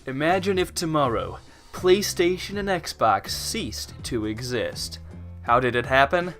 Imagine if tomorrow, PlayStation and Xbox ceased to exist. How did it happen?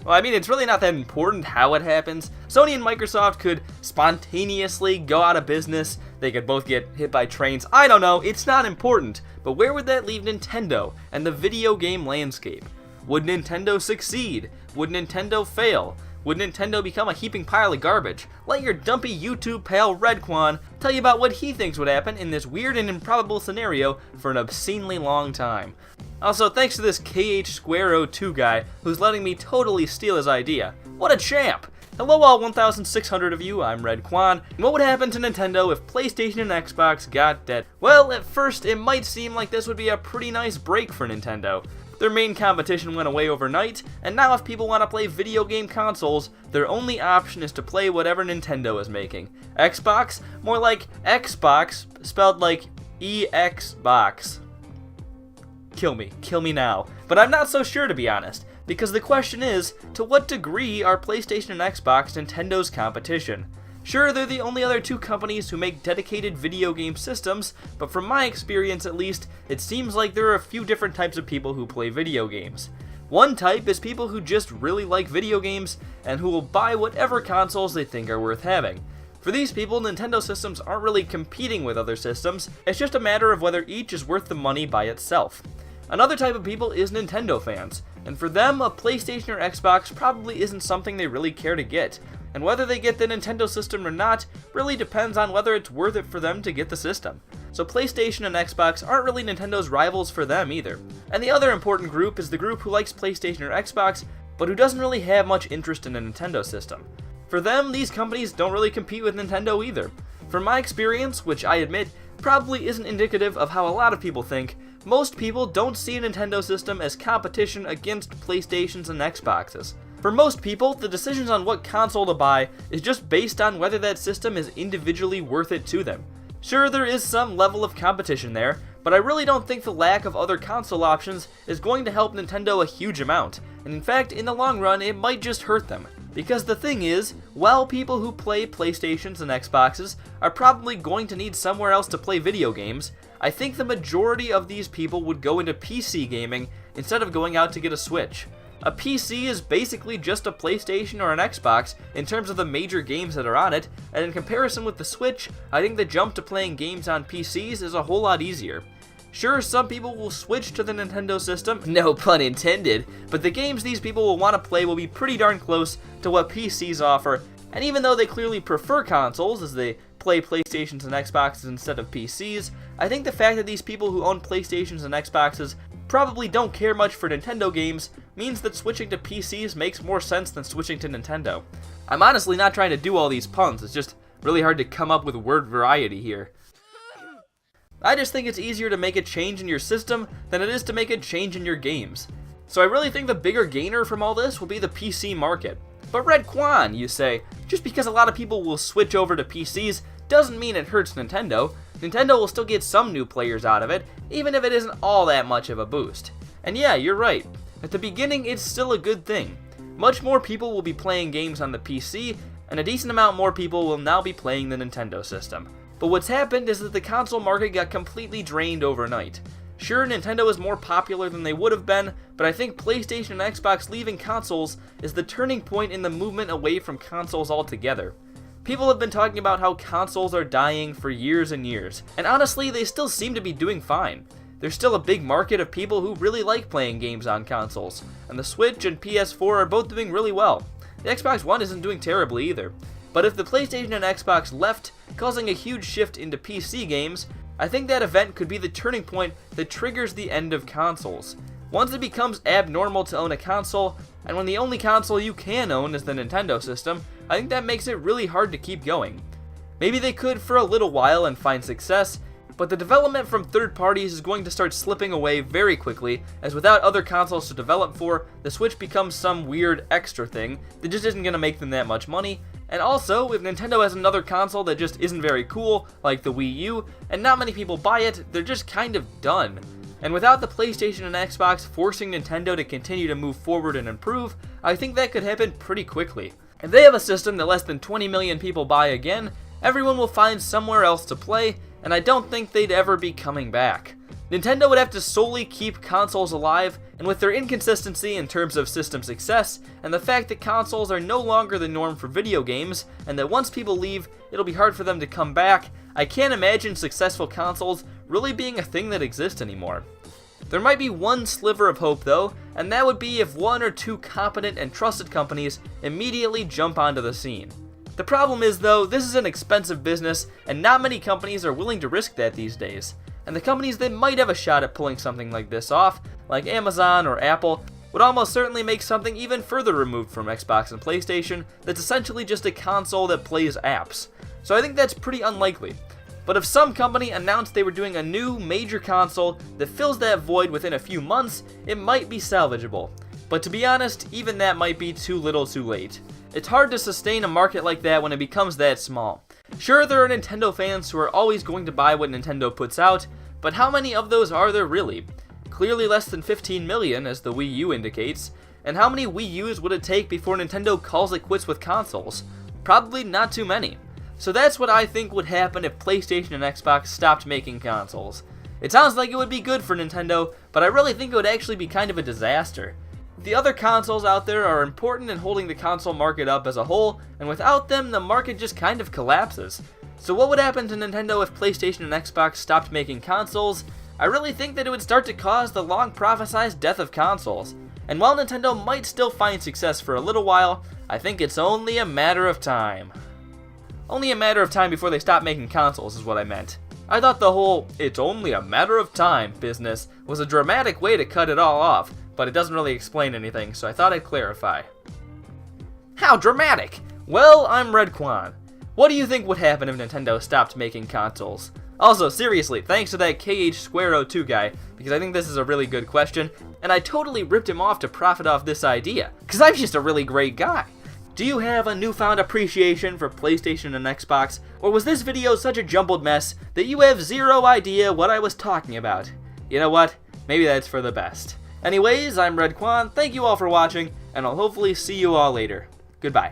Well, I mean, it's really not that important how it happens. Sony and Microsoft could spontaneously go out of business. They could both get hit by trains. I don't know, it's not important. But where would that leave Nintendo and the video game landscape? Would Nintendo succeed? Would Nintendo fail? Would Nintendo become a heaping pile of garbage? Let your dumpy YouTube pal Redkwan tell you about what he thinks would happen in this weird and improbable scenario for an obscenely long time. Also, thanks to this KH2 guy who's letting me totally steal his idea. What a champ! Hello all 1,600 of you, I'm Redkwan. What would happen to Nintendo if PlayStation and Xbox got dead? Well, at first it might seem like this would be a pretty nice break for Nintendo. Their main competition went away overnight, and now if people want to play video game consoles, their only option is to play whatever Nintendo is making. Xbox? More like Xbox, spelled like EXbox. Kill me now. But I'm not so sure, to be honest, because the question is, to what degree are PlayStation and Xbox Nintendo's competition? Sure, they're the only other two companies who make dedicated video game systems, but from my experience at least, it seems like there are a few different types of people who play video games. One type is people who just really like video games, and who will buy whatever consoles they think are worth having. For these people, Nintendo systems aren't really competing with other systems, it's just a matter of whether each is worth the money by itself. Another type of people is Nintendo fans, and for them, a PlayStation or Xbox probably isn't something they really care to get. And whether they get the Nintendo system or not really depends on whether it's worth it for them to get the system. So PlayStation and Xbox aren't really Nintendo's rivals for them either. And the other important group is the group who likes PlayStation or Xbox, but who doesn't really have much interest in a Nintendo system. For them, these companies don't really compete with Nintendo either. From my experience, which I admit probably isn't indicative of how a lot of people think, most people don't see a Nintendo system as competition against PlayStations and Xboxes. For most people, the decisions on what console to buy is just based on whether that system is individually worth it to them. Sure, there is some level of competition there, but I really don't think the lack of other console options is going to help Nintendo a huge amount, and in fact, in the long run, it might just hurt them. Because the thing is, while people who play PlayStations and Xboxes are probably going to need somewhere else to play video games, I think the majority of these people would go into PC gaming instead of going out to get a Switch. A PC is basically just a PlayStation or an Xbox in terms of the major games that are on it, and in comparison with the Switch, I think the jump to playing games on PCs is a whole lot easier. Sure, some people will switch to the Nintendo system, no pun intended, but the games these people will want to play will be pretty darn close to what PCs offer, and even though they clearly prefer consoles as they play PlayStations and Xboxes instead of PCs, I think the fact that these people who own PlayStations and Xboxes probably don't care much for Nintendo games means that switching to PCs makes more sense than switching to Nintendo. I'm honestly not trying to do all these puns, it's just really hard to come up with word variety here. I just think it's easier to make a change in your system than it is to make a change in your games. So I really think the bigger gainer from all this will be the PC market. But Redkwan, you say, just because a lot of people will switch over to PCs doesn't mean it hurts Nintendo. Nintendo will still get some new players out of it, even if it isn't all that much of a boost. And yeah, you're right. At the beginning, it's still a good thing. Much more people will be playing games on the PC, and a decent amount more people will now be playing the Nintendo system. But what's happened is that the console market got completely drained overnight. Sure, Nintendo is more popular than they would have been, but I think PlayStation and Xbox leaving consoles is the turning point in the movement away from consoles altogether. People have been talking about how consoles are dying for years and years, and honestly, they still seem to be doing fine. There's still a big market of people who really like playing games on consoles, and the Switch and PS4 are both doing really well. The Xbox One isn't doing terribly either. But if the PlayStation and Xbox left, causing a huge shift into PC games, I think that event could be the turning point that triggers the end of consoles. Once it becomes abnormal to own a console, and when the only console you can own is the Nintendo system, I think that makes it really hard to keep going. Maybe they could for a little while and find success, but the development from third parties is going to start slipping away very quickly, as without other consoles to develop for, the Switch becomes some weird extra thing that just isn't going to make them that much money. And also, if Nintendo has another console that just isn't very cool, like the Wii U, and not many people buy it, they're just kind of done. And without the PlayStation and Xbox forcing Nintendo to continue to move forward and improve, I think that could happen pretty quickly. If they have a system that less than 20 million people buy again, everyone will find somewhere else to play, and I don't think they'd ever be coming back. Nintendo would have to solely keep consoles alive, and with their inconsistency in terms of system success, and the fact that consoles are no longer the norm for video games, and that once people leave, it'll be hard for them to come back, I can't imagine successful consoles really being a thing that exists anymore. There might be one sliver of hope though, and that would be if one or two competent and trusted companies immediately jump onto the scene. The problem is though, this is an expensive business, and not many companies are willing to risk that these days. And the companies that might have a shot at pulling something like this off, like Amazon or Apple, would almost certainly make something even further removed from Xbox and PlayStation that's essentially just a console that plays apps. So I think that's pretty unlikely. But if some company announced they were doing a new major console that fills that void within a few months, it might be salvageable. But to be honest, even that might be too little too late. It's hard to sustain a market like that when it becomes that small. Sure, there are Nintendo fans who are always going to buy what Nintendo puts out, but how many of those are there really? Clearly less than 15 million, as the Wii U indicates. And how many Wii U's would it take before Nintendo calls it quits with consoles? Probably not too many. So that's what I think would happen if PlayStation and Xbox stopped making consoles. It sounds like it would be good for Nintendo, but I really think it would actually be kind of a disaster. The other consoles out there are important in holding the console market up as a whole, and without them, the market just kind of collapses. So what would happen to Nintendo if PlayStation and Xbox stopped making consoles? I really think that it would start to cause the long prophesized death of consoles. And while Nintendo might still find success for a little while, I think it's only a matter of time. Only a matter of time before they stop making consoles is what I meant. I thought the whole "it's only a matter of time" business was a dramatic way to cut it all off, but it doesn't really explain anything, so I thought I'd clarify. How dramatic! Well, I'm Redkwan. What do you think would happen if Nintendo stopped making consoles? Also, seriously, thanks to that KH202 guy, because I think this is a really good question, and I totally ripped him off to profit off this idea, because I'm just a really great guy. Do you have a newfound appreciation for PlayStation and Xbox, or was this video such a jumbled mess that you have zero idea what I was talking about? You know what? Maybe that's for the best. Anyways, I'm Redkwan, thank you all for watching, and I'll hopefully see you all later. Goodbye.